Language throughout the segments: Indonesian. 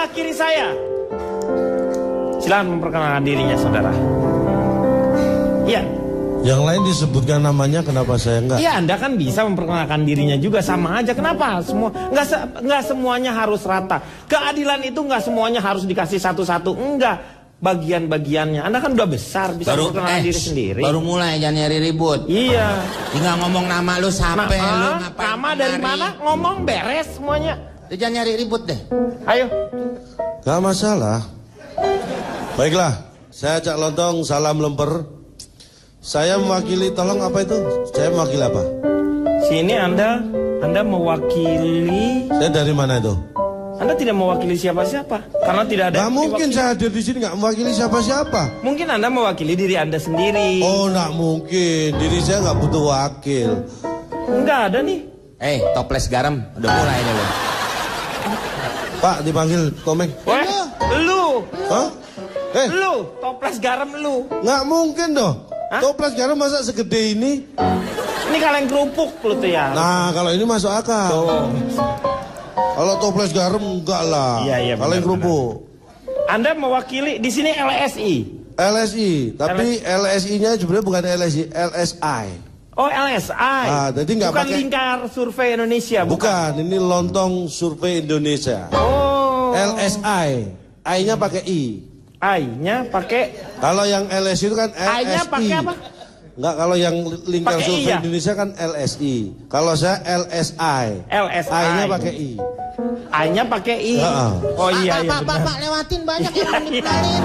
sebelah kiri saya. Silakan memperkenalkan dirinya, saudara. Iya. Yang lain disebutkan namanya, kenapa saya enggak? Iya, Anda kan bisa memperkenalkan dirinya juga, sama aja. Kenapa? Nggak semuanya harus rata. Keadilan itu nggak semuanya harus dikasih satu-satu. Enggak. Bagian-bagiannya. Anda kan udah besar, bisa memperkenalkan diri sendiri. Baru mulai, jangan nyari ribut. Iya. Tinggal ngomong nama lu, siapa lu, ngapain. Nama dari mana? Ngomong beres semuanya. Jangan nyari ribut deh. Ayo. Gak masalah. Baiklah, saya Cak Lontong, salam lemper. Saya mewakili, tolong apa itu? Saya mewakili apa? Sini Anda mewakili. Saya dari mana itu? Anda tidak mewakili siapa-siapa, karena tidak ada. Gak mungkin saya hadir di sini gak mewakili siapa-siapa. Mungkin Anda mewakili diri Anda sendiri. Oh, gak mungkin. Diri saya gak butuh wakil. Enggak ada nih. Toples garam, udah mulai deh lu. Pak, dipanggil Komeng. Weh, lu. Hah? Lu, toples garam lu. Gak mungkin dong. Hah? Toples garam masa segede ini? Ini kaleng kerupuk lu tuh ya. Nah, kalau ini masuk akal. Tuh. Kalau toples garam enggak lah. Iya, kaleng kerupuk. Anda mewakili di sini LSI. LSI, tapi LSI-nya sebenarnya bukan LSI, LSI. Oh, LSI. Ah, jadi nggak bukan pakai Lingkar Survei Indonesia, bukan. Ini Lontong Survei Indonesia. Oh. LSI, I-nya pakai I. I-nya pakai. Kalau yang LSI itu kan LSI. I-nya pakai apa? Enggak, kalau yang Lingkar Pakai Survei I ya? Indonesia kan LSI. Kalau saya LSI. LSI. I-nya pakai I. I-nya pakai I. Oh iya, iya. Pak, lewatin banyak yang manipularin.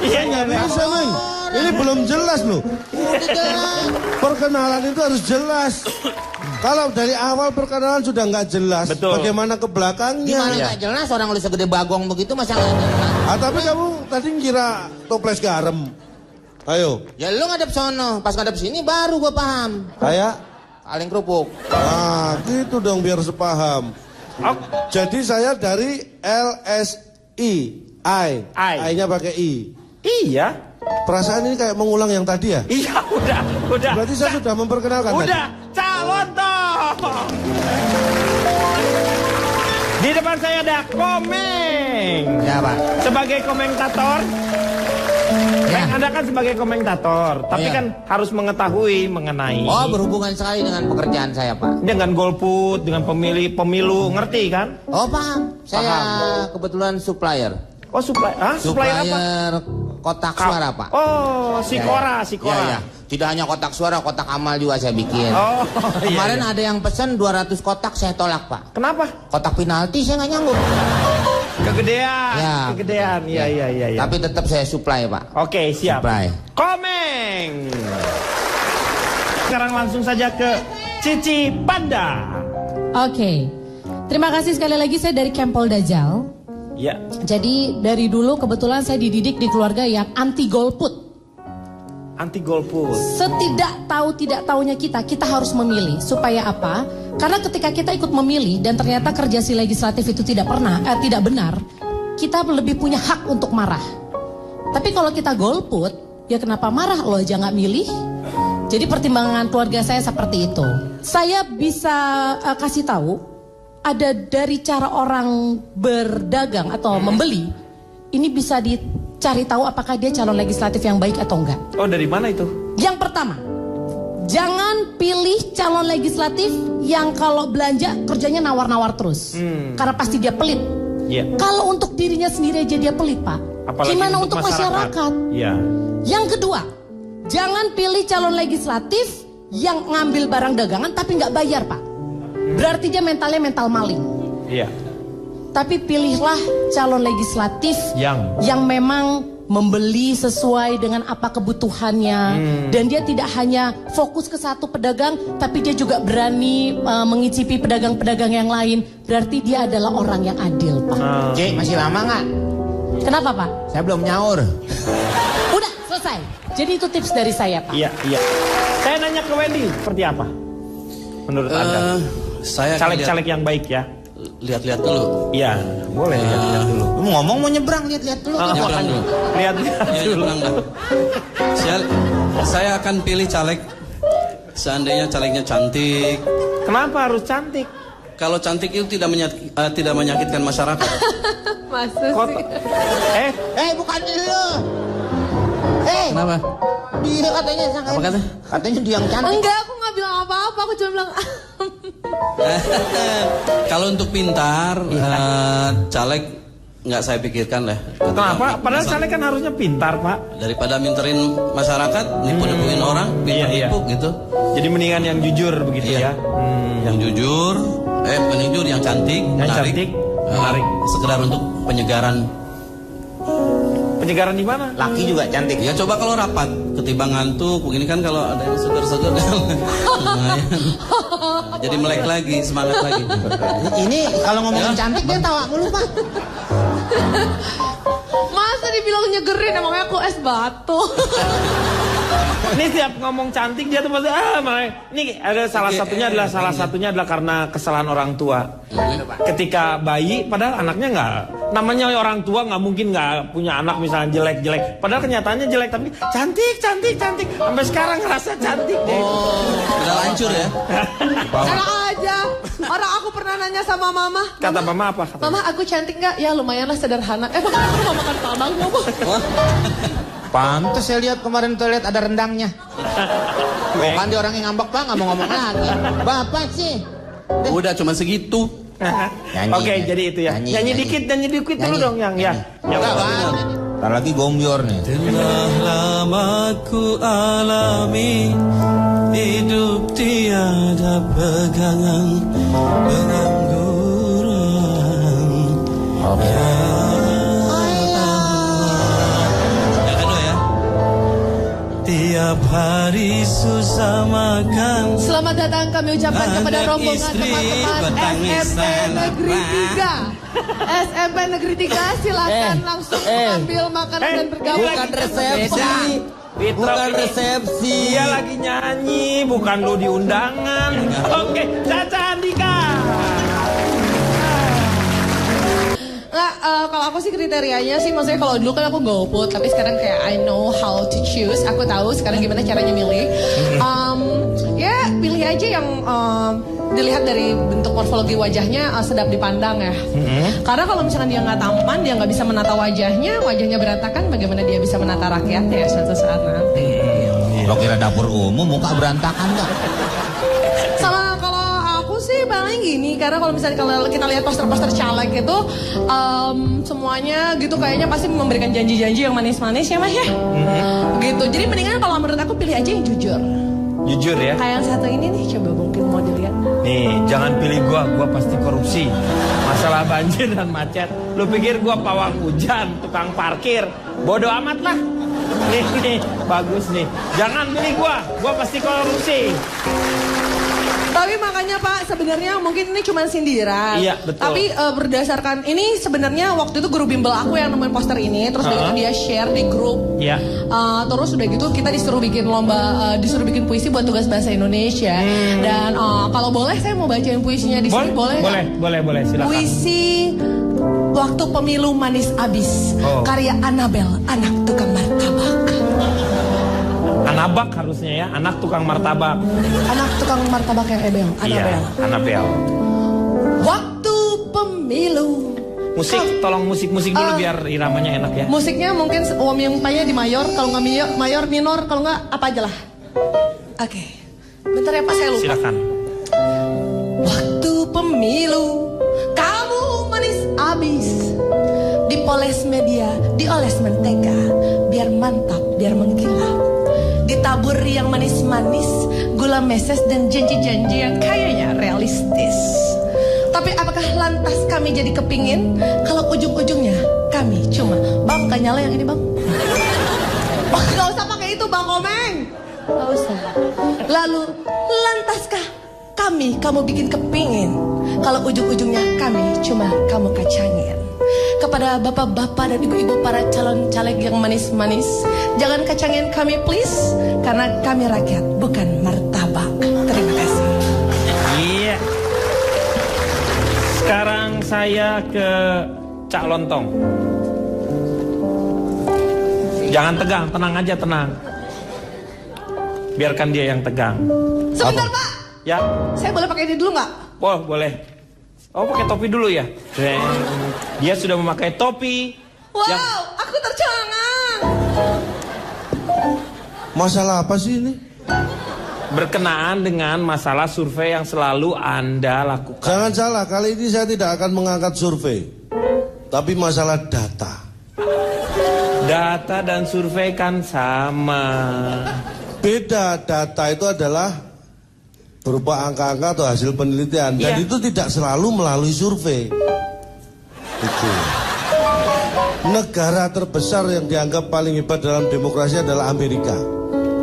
Iya, Nggak bisa, men. Ini belum jelas loh. Perkenalan itu harus jelas. Kalau dari awal perkenalan sudah nggak jelas, betul. Bagaimana ke belakangnya? Gimana nggak jelas, orang lu segede bagong begitu masa nggak jelas? Tapi kamu tadi ngira toples garam. Ayo. Ya lu ngadep sono, pas ngadep sini baru gua paham. Kayak Kaleng kerupuk. nah gitu dong biar sepaham. Jadi saya dari LSI, I-nya pakai I. Iya. Perasaan ini kayak mengulang yang tadi ya? Iya, udah. Berarti saya sudah memperkenalkan udah, calon toh. Di depan saya ada Komeng. Ya, Pak. Sebagai komentator. Ya. Anda kan sebagai komentator, tapi ya. kan harus mengetahui mengenai. Oh, berhubungan sekali dengan pekerjaan saya, Pak. Dengan golput, dengan pemilu, ngerti kan? Oh, paham. Saya kebetulan supplier. Oh, supplier apa? Supplier kotak suara, Pak. Oh, Sikora. Ya. Tidak hanya kotak suara, kotak amal juga saya bikin. Oh, Kemarin iya. ada yang pesen 200 kotak, saya tolak, Pak. Kenapa? Kotak penalti saya nggak nyanggup. Kegedean. Ya. Kegedean. Iya. Tapi tetap saya supply, Pak. Oke, siap. Supply. Komeng. Sekarang langsung saja ke Cici Panda. Oke. Terima kasih sekali lagi, saya dari Kempol Dajal. Ya. Jadi dari dulu kebetulan saya dididik di keluarga yang anti golput. Anti golput. Setidak tahu tidak taunya kita harus memilih. Supaya apa? Karena ketika kita ikut memilih dan ternyata kerja si legislatif itu tidak benar, kita lebih punya hak untuk marah. Tapi kalau kita golput, ya kenapa marah? Lo aja nggak milih. Jadi pertimbangan keluarga saya seperti itu. Saya bisa kasih tahu, ada dari cara orang berdagang atau membeli, ini bisa dicari tahu apakah dia calon legislatif yang baik atau enggak. Oh, dari mana itu? Yang pertama, jangan pilih calon legislatif yang kalau belanja kerjanya nawar-nawar terus. Karena pasti dia pelit. Iya. Kalau untuk dirinya sendiri aja dia pelit, Pak. Apalagi gimana untuk masyarakat? Iya. Yang kedua, jangan pilih calon legislatif yang ngambil barang dagangan tapi nggak bayar, Pak. Berarti dia mentalnya mental maling. Iya. Tapi pilihlah calon legislatif yang memang membeli sesuai dengan apa kebutuhannya. Dan dia tidak hanya fokus ke satu pedagang, tapi dia juga berani mengicipi pedagang-pedagang yang lain. Berarti dia adalah orang yang adil, Pak. Cik, masih lama nggak? Kenapa, Pak? Saya belum nyaur. Udah, selesai. Jadi itu tips dari saya, Pak. Iya. Saya nanya ke Wendy, seperti apa? Menurut Anda? Saya caleg-caleg yang baik ya. Lihat-lihat dulu. Iya, boleh lihat dulu. Lu ngomong mau nyebrang, lihat-lihat dulu. Nyebrang dulu. Lihat-lihat Ya, dulu. nyebrang dulu. Saya akan pilih caleg seandainya calegnya cantik. Kenapa harus cantik? Kalau cantik itu tidak menyakitkan masyarakat. Masa Kok- sih? Bukan lu. Kenapa? Dia katanya Apa kata? Katanya dia yang cantik. Enggak, aku nggak bilang apa-apa. Aku cuma bilang Kalau untuk pintar, caleg nggak saya pikirkan lah. Kenapa? Padahal caleg kan harusnya pintar, Pak. Daripada minterin masyarakat, nipu-nipuin orang, nipu gitu. Jadi mendingan yang jujur begitu Iya. ya. Yang jujur, bukan jujur, yang cantik, Yang menarik, cantik, menarik. sekedar untuk penyegaran. Penyegaran di mana? Laki juga cantik. Ya coba kalau rapat, ketimbang ngantuk, begini kan kalau ada yang seger-seger kan lumayan. Nah, jadi melek lagi, semangat lagi. Ini kalau ngomongin cantik dia tawa mulu, Pak. masa dibilang nyegerin, emangnya aku es batu. Ini tiap ngomong cantik dia tuh pasti ini ada salah satunya adalah karena kesalahan orang tua. Ketika bayi, padahal anaknya nggak, namanya orang tua nggak mungkin nggak punya anak misalnya jelek. Padahal kenyataannya jelek tapi cantik. Sampai sekarang ngerasa cantik deh. Udah hancur ya. Enak aja. Orang aku pernah nanya sama mama. Kata mama apa? Mama, aku cantik nggak? Ya lumayan lah, sederhana. Makanya aku mau makan padang mama. Pantes saya lihat kemarin toilet ada rendangnya. Bukan dia orang yang ngambek, Pak, nggak mau ngomong lagi. Bapak sih. Udah cuma segitu. Nyanyi, Oke, nyanyi. jadi itu ya. Nyanyi dikit dulu dong yang ya. Enggak, Bang. Ntar lagi gombior nih. Telah lama ku alami hidup tiada pegangan, pengangguran. Yang kedua ya. Tiap hari susah makan. Selamat datang kami ucapkan kepada Anak rombongan istri teman-teman bertangis SMP Negeri 3. SMP Negeri 3 silakan langsung mengambil makanan dan bergabung. bukan resepsi. Bukan resepsi. Dia lagi nyanyi, bukan lu di undangan. Oke, Caca Andika. Nggak, kalau aku sih kriterianya sih, maksudnya kalau dulu kan aku golput, tapi sekarang kayak I know how to choose. Aku tahu sekarang gimana caranya milih. Ya pilih aja yang dilihat dari bentuk morfologi wajahnya sedap dipandang ya. Karena kalau misalkan dia nggak tampan, dia nggak bisa menata wajahnya berantakan, bagaimana dia bisa menata rakyatnya suatu saat nanti. Lo kira dapur umum muka berantakan nggak? Sama kalau aku sih paling gini, karena kalau misalnya kalau kita lihat poster-poster caleg itu semuanya gitu kayaknya pasti memberikan janji-janji yang manis-manis ya Mas ya. Gitu. Jadi mendingan kalau menurut aku pilih aja yang jujur. Jujur ya. Kayak yang satu ini nih, coba mungkin mau dilihat. Nih, jangan pilih gua pasti korupsi. Masalah banjir dan macet. Lu pikir gua pawang hujan, tukang parkir? Bodoh amat lah. Nih, bagus nih. Jangan pilih gua pasti korupsi. Tapi makanya Pak, sebenarnya mungkin ini cuma sindiran. Iya, betul. Tapi berdasarkan ini sebenarnya waktu itu guru bimbel aku yang nemuin poster ini, terus udah gitu dia share di grup. Iya. Terus udah gitu kita disuruh bikin lomba, disuruh bikin puisi buat tugas bahasa Indonesia. Dan kalau boleh saya mau bacain puisinya di sini, boleh? Boleh, silakan. Puisi Waktu Pemilu Manis Abis, karya Anabel, anak tukang martabak. Anabak harusnya ya, anak tukang martabak. Anak tukang martabak yang Ebel, Anabel. Iya, Anabel. Waktu Pemilu. Musik, tolong musik dulu biar iramanya enak ya. Musiknya mungkin umpanya di mayor, kalau nggak mayor minor, kalau nggak apa aja lah. Oke. Bentar ya Pak, saya lupa. Silakan. Waktu pemilu, kamu manis abis. Dipoles media, dioles mentega, biar mantap, biar mengkilap. Ditabur yang manis-manis, gula meses dan janji-janji yang kayaknya realistis. Tapi apakah lantas kami jadi kepingin kalau ujung-ujungnya kami cuma bang, gak nyala yang ini bang? Oh, gak usah pakai itu Bang Komeng. Gak usah. Lalu lantaskah kamu bikin kepingin kalau ujung-ujungnya kami cuma kamu kacangin? Kepada bapak-bapak dan ibu-ibu para calon caleg yang manis-manis, jangan kacangin kami please, karena kami rakyat bukan martabak. Terima kasih. Iya. Sekarang saya ke Cak Lontong. Jangan tegang, tenang aja, tenang. Biarkan dia yang tegang. Sebentar Pak, Ya, saya boleh pakai ini dulu nggak? boleh. Oh, pakai topi dulu ya. Dia sudah memakai topi. Wow, yang... aku tercengang. Masalah apa sih ini? Berkenaan dengan masalah survei yang selalu Anda lakukan. Jangan salah, kali ini saya tidak akan mengangkat survei. Tapi masalah data. Data dan survei kan sama. Beda, data itu adalah berupa angka-angka atau hasil penelitian. Dan Iya. itu tidak selalu melalui survei. Itu. Negara terbesar yang dianggap paling hebat dalam demokrasi adalah Amerika.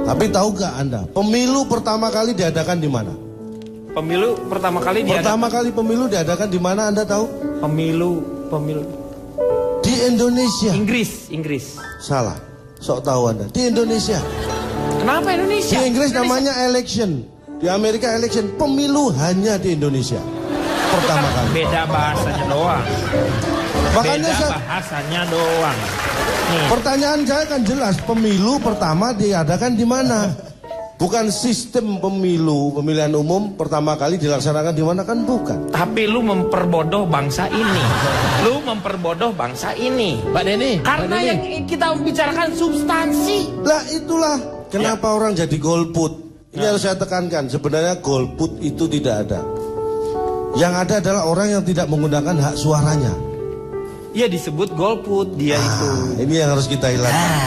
Tapi tahu gak Anda, pemilu pertama kali diadakan di mana? Pemilu pertama kali Pertama kali pemilu diadakan di mana Anda tahu? Pemilu Di Indonesia. Inggris. Salah, sok tahu Anda. Di Indonesia. Kenapa Indonesia? Di Inggris namanya election. Di Amerika election. Pemilu hanya di Indonesia. Pertama kali. Beda bahasanya doang. Makanya Beda bahasanya doang. Nih. pertanyaan saya kan jelas. Pemilu pertama diadakan di mana? Bukan sistem pemilu, pemilihan umum pertama kali dilaksanakan di mana, kan bukan. Tapi lu memperbodoh bangsa ini. Lu memperbodoh bangsa ini. Mbak Deni. Karena yang kita bicarakan substansi. Lah itulah kenapa orang jadi golput. Ini harus saya tekankan. Sebenarnya golput itu tidak ada. Yang ada adalah orang yang tidak menggunakan hak suaranya. Ya disebut golput dia itu. Ini yang harus kita hilangkan.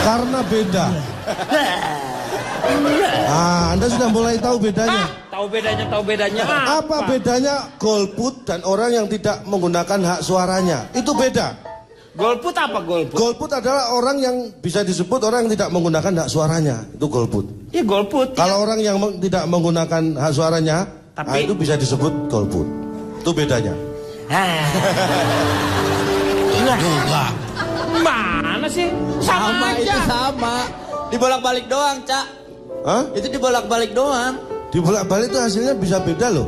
Karena beda. Anda sudah mulai tahu bedanya. Tahu bedanya. Apa bedanya golput dan orang yang tidak menggunakan hak suaranya? Itu beda. Golput apa golput? Golput adalah orang yang bisa disebut orang yang tidak menggunakan hak suaranya. Itu golput. Ya golput. Kalau orang yang tidak menggunakan hak suaranya, Tapi- itu bisa disebut golput. Itu bedanya. Juga. Mana sih? Sama aja. Itu sama. Dibolak-balik doang, Cak. Hah? Itu dibolak-balik doang. Dibolak-balik itu hasilnya bisa beda loh.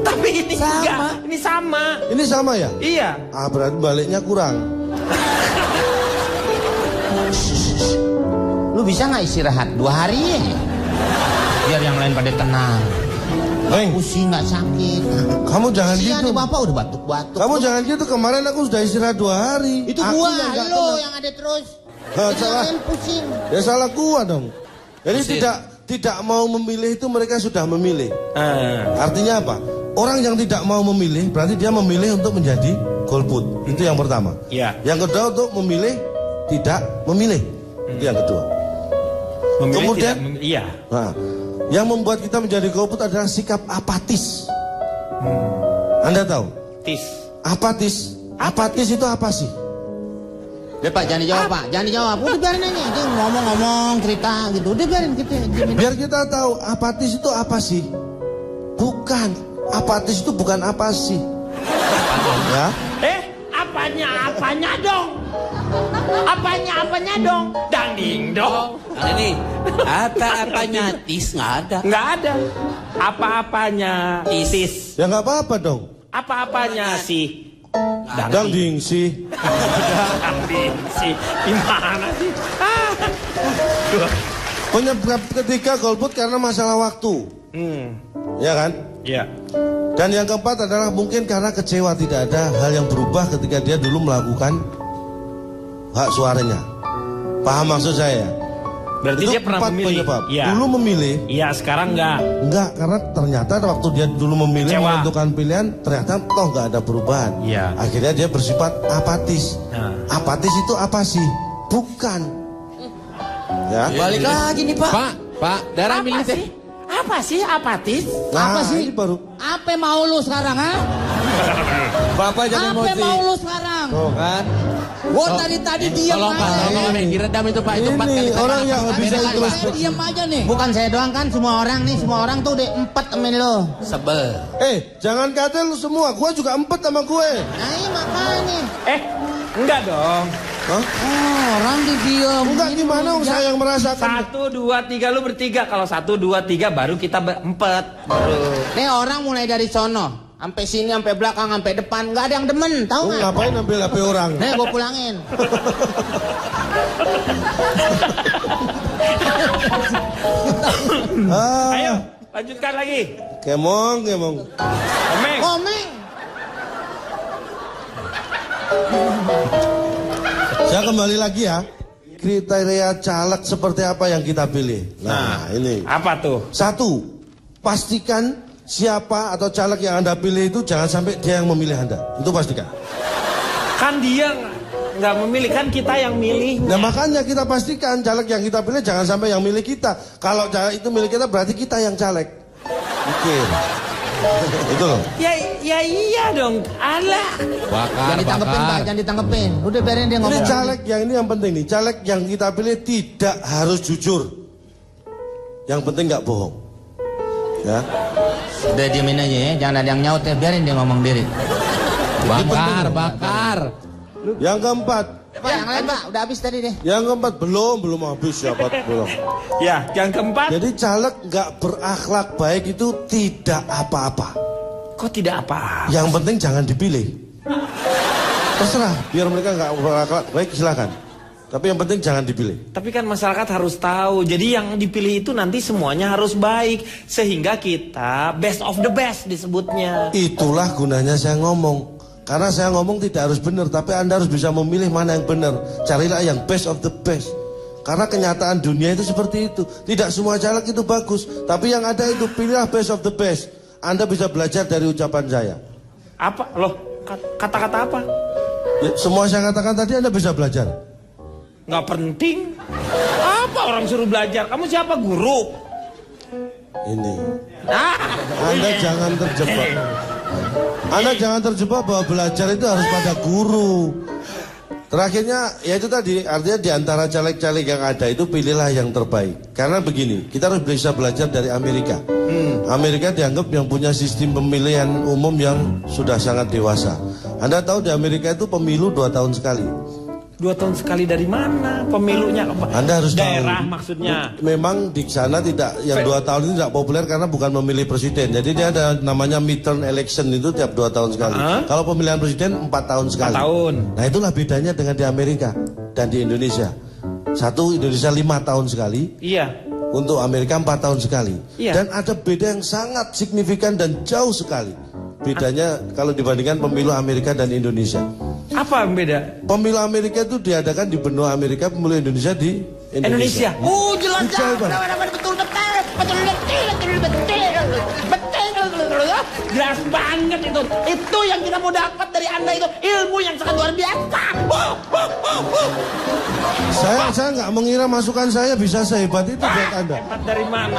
Tapi ini Sama. enggak. Ini sama. Ini sama ya? Iya. Berarti baliknya kurang. Lu bisa nggak istirahat 2 hari? Biar yang lain pada tenang. Neng, Pusing nggak sakit. kamu jangan Kasihan gitu. nih bapak udah batuk-batuk. Kamu jangan gitu. Kemarin aku sudah istirahat 2 hari. Itu Aku gua, yang nggak lo tenang. yang ada terus. Hah, Yang salah. lain pusing. Ya salah gua dong. Jadi Pusing. tidak mau memilih itu mereka sudah memilih. Artinya apa? Orang yang tidak mau memilih berarti dia memilih untuk menjadi golput. Itu yang pertama. Iya. Yang kedua untuk memilih tidak memilih. Itu yang kedua. Memilih Kemudian- tidak memilih. Iya. Nah, yang membuat kita menjadi golput adalah sikap apatis. Anda tahu? Tis. Apatis. Apatis itu apa sih? Udah Pak, jangan dijawab Pak, jangan dijawab. Udah biarin aja, dia ngomong-ngomong cerita gitu. Udah biarin kita. Biar kita tahu apatis itu apa sih? Bukan. Apatis itu bukan apa sih? Ya. Apanya dong? Apanya dong? Dangding dong. Nah, ini apa-apanya tis nggak ada. Nggak ada. Apa-apanya tis. Ya nggak apa-apa dong. Apa-apanya sih? Dangding sih. Dangding sih. Gimana sih? Penyebab ketiga golput karena masalah waktu. Ya kan? Iya. Dan yang keempat adalah mungkin karena kecewa tidak ada hal yang berubah ketika dia dulu melakukan hak suaranya. Paham maksud saya? Berarti Itu dia pernah 4 memilih. penyebab. Iya. Dulu memilih, Iya, sekarang enggak. enggak, karena ternyata waktu dia dulu memilih Kecewa. menentukan pilihan, ternyata toh enggak ada perubahan. Iya. Akhirnya dia bersifat apatis. Nah. Apatis itu apa sih? Bukan. Ya. Balik lagi nih, Pak. Pak, darah milih teh. Apa sih apatis? Nah, Apa sih? ini baru. Apa mau lu sekarang, ha? Bapak jangan Apa emosi. mau lu sekarang? Tuh kan. Gua tadi diam Tolong Pak, aja. tolong nih, diredam itu Pak, itu 4 kali. Ini orang yang bisa Saya introspeksi. diam aja nih. Bukan saya doang kan, semua orang nih, semua orang tuh udah 4 sama lo. Sebel. Jangan kata lu semua, gua juga 4 sama gue. Nah ini makanya. Enggak dong. Hah? Oh, orang didiam. Enggak gimana saya yang merasakan. 1, 2, 3 lu bertiga. Kalau 1, 2, 3 baru kita berempat. Baru. Nih orang mulai dari sono, sampai sini, sampai belakang, sampai depan, nggak ada yang demen, tahu Lu nggak? ngapain ambil HP orang? Nih gua pulangin. Ah, Ayo, Lanjutkan lagi. Kemong. Komeng. Komeng. Saya kembali lagi ya. Kriteria caleg seperti apa yang kita pilih? Nah, ini. Apa tuh? 1. Pastikan siapa atau caleg yang Anda pilih itu jangan sampai dia yang memilih Anda. Itu pastikan. Kan dia nggak memilih, kan kita yang milih. Nah makanya kita pastikan caleg yang kita pilih jangan sampai yang milih kita. Kalau caleg itu milih kita berarti kita yang caleg. Mikir. Itu loh. Ya iya dong. Alah. Jangan ditanggepin Pak, jangan ditanggepin. Udah biarin dia Ini ngomong. caleg yang ini yang penting nih. Caleg yang kita pilih tidak harus jujur. Yang penting nggak bohong. Ya. Udah diemin aja ya, jangan ada yang nyaut ya, biarin dia ngomong diri. Bakar. Yang keempat. Pak, yang lain Pak, udah habis tadi deh. Yang keempat belum habis siapa belum. Ya, yang keempat. Jadi caleg nggak berakhlak baik itu tidak apa-apa. Kok tidak apa? Yang penting jangan dipilih. Terserah, biar mereka nggak berakhlak baik silakan. Tapi yang penting jangan dipilih. Tapi kan masyarakat harus tahu. Jadi yang dipilih itu nanti semuanya harus baik. Sehingga kita best of the best disebutnya. Itulah gunanya saya ngomong. Karena saya ngomong tidak harus benar, tapi Anda harus bisa memilih mana yang benar. Carilah yang best of the best. Karena kenyataan dunia itu seperti itu. Tidak semua caleg itu bagus, tapi yang ada itu pilihlah best of the best. Anda bisa belajar dari ucapan saya. Apa? Loh, kata-kata apa? Ya, semua saya katakan tadi Anda bisa belajar. Nggak penting. Apa orang suruh belajar? Kamu siapa, guru? Ini. Ah, Anda jangan terjebak. Anda jangan terjebak bahwa belajar itu harus pada guru. Terakhirnya, ya itu tadi, artinya di antara caleg-caleg yang ada itu pilihlah yang terbaik. Karena begini, kita harus bisa belajar dari Amerika. Amerika dianggap yang punya sistem pemilihan umum yang sudah sangat dewasa. Anda tahu di Amerika itu pemilu 2 tahun sekali. 2 tahun sekali dari mana pemilunya? Anda harus daerah tahu. Maksudnya. Memang di sana tidak, yang 2 tahun itu tidak populer karena bukan memilih presiden. Jadi dia ada namanya midterm election itu tiap 2 tahun sekali. Kalau pemilihan presiden 4 tahun sekali. 4 tahun. Nah itulah bedanya dengan di Amerika dan di Indonesia. Satu, Indonesia 5 tahun sekali. Iya. Untuk Amerika 4 tahun sekali. Iya. Dan ada beda yang sangat signifikan dan jauh sekali. Bedanya kalau dibandingkan pemilu Amerika dan Indonesia. Apa yang beda? Pemilu Amerika itu diadakan di benua Amerika, pemilu Indonesia di Indonesia. Jelas Betul, Bang. betul. Jelas banget itu. Itu yang kita mau dapat dari Anda itu. Ilmu yang sangat luar biasa. Saya nggak mengira masukan saya bisa sehebat itu buat Anda. Hebat dari mana?